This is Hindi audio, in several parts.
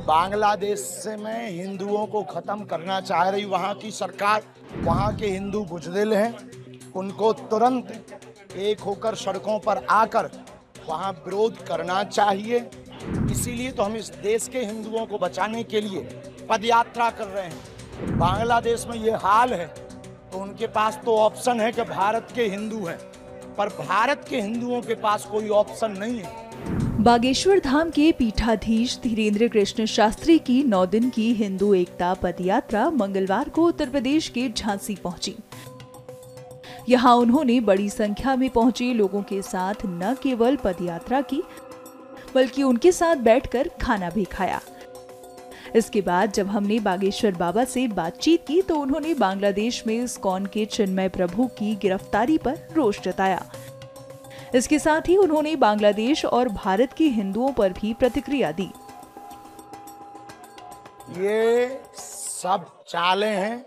बांग्लादेश से में हिंदुओं को खत्म करना चाह रही वहाँ की सरकार। वहाँ के हिंदू बुजदिल हैं, उनको तुरंत एक होकर सड़कों पर आकर वहाँ विरोध करना चाहिए। इसीलिए तो हम इस देश के हिंदुओं को बचाने के लिए पदयात्रा कर रहे हैं। बांग्लादेश में ये हाल है तो उनके पास तो ऑप्शन है कि भारत के हिंदू हैं, पर भारत के हिंदुओं के पास कोई ऑप्शन नहीं है। बागेश्वर धाम के पीठाधीश धीरेन्द्र कृष्ण शास्त्री की 9 दिन की हिंदू एकता पदयात्रा मंगलवार को उत्तर प्रदेश के झांसी पहुंची। यहां उन्होंने बड़ी संख्या में पहुंचे लोगों के साथ न केवल पदयात्रा की, बल्कि उनके साथ बैठकर खाना भी खाया। इसके बाद जब हमने बागेश्वर बाबा से बातचीत की तो उन्होंने बांग्लादेश में इस्कॉन के चिन्मय प्रभु की गिरफ्तारी पर रोष जताया। इसके साथ ही उन्होंने बांग्लादेश और भारत के हिंदुओं पर भी प्रतिक्रिया दी। ये सब चालें हैं।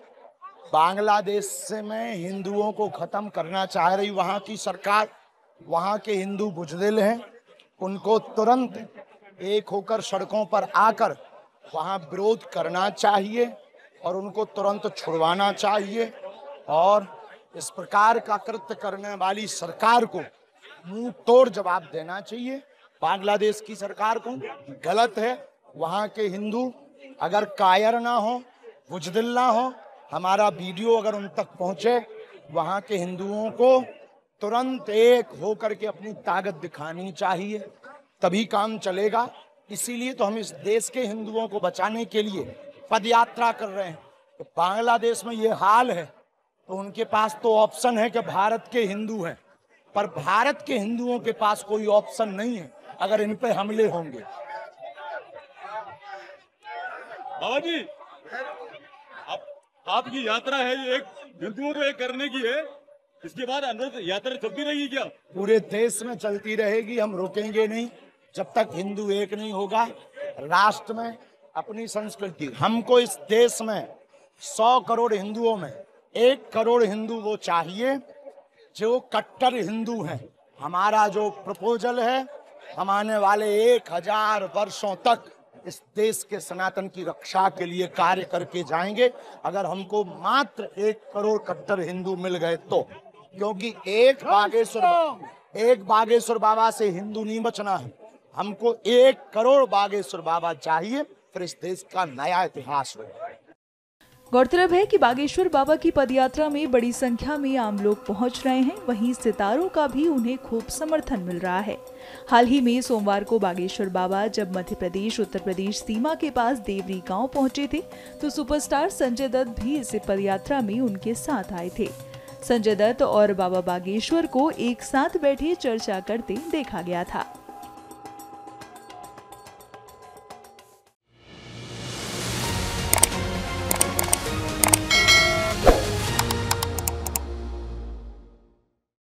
बांग्लादेश से में हिंदुओं को खत्म करना चाह रही वहाँ की सरकार। वहाँ के हिंदू बुजदिल हैं, उनको तुरंत एक होकर सड़कों पर आकर वहाँ विरोध करना चाहिए और उनको तुरंत छुड़वाना चाहिए। और इस प्रकार का कृत्य करने वाली सरकार को मुंह तोड़ जवाब देना चाहिए। बांग्लादेश की सरकार को गलत है। वहाँ के हिंदू अगर कायर ना हो, बुजदिल ना हो, हमारा वीडियो अगर उन तक पहुँचे, वहाँ के हिंदुओं को तुरंत एक होकर के अपनी ताकत दिखानी चाहिए, तभी काम चलेगा। इसीलिए तो हम इस देश के हिंदुओं को बचाने के लिए पदयात्रा कर रहे हैं। तो बांग्लादेश में ये हाल है तो उनके पास तो ऑप्शन है कि भारत के हिंदू हैं, पर भारत के हिंदुओं के पास कोई ऑप्शन नहीं है अगर इन पे हमले होंगे। बाबा जी, आपकी यात्रा है, ये एक हिंदुओं को एक करने की है, इसके बाद अंदर यात्रा चलती रहेगी क्या? पूरे देश में चलती रहेगी, हम रुकेंगे नहीं जब तक हिंदू एक नहीं होगा। राष्ट्र में अपनी संस्कृति, हमको इस देश में 100 करोड़ हिंदुओं में 1 करोड़ हिंदू वो चाहिए जो कट्टर हिंदू हैं। हमारा जो प्रपोजल है, हम आने वाले 1000 वर्षों तक इस देश के सनातन की रक्षा के लिए कार्य करके जाएंगे, अगर हमको मात्र 1 करोड़ कट्टर हिंदू मिल गए तो। क्योंकि एक बागेश्वर बाबा से हिंदू नहीं बचना है, हमको 1 करोड़ बागेश्वर बाबा चाहिए, फिर इस देश का नया इतिहास हो। गौरतलब है कि बागेश्वर बाबा की पदयात्रा में बड़ी संख्या में आम लोग पहुंच रहे हैं, वहीं सितारों का भी उन्हें खूब समर्थन मिल रहा है। हाल ही में सोमवार को बागेश्वर बाबा जब मध्य प्रदेश उत्तर प्रदेश सीमा के पास देवरी गांव पहुंचे थे तो सुपरस्टार संजय दत्त भी इस पदयात्रा में उनके साथ आए थे। संजय दत्त और बाबा बागेश्वर को एक साथ बैठे चर्चा करते देखा गया था।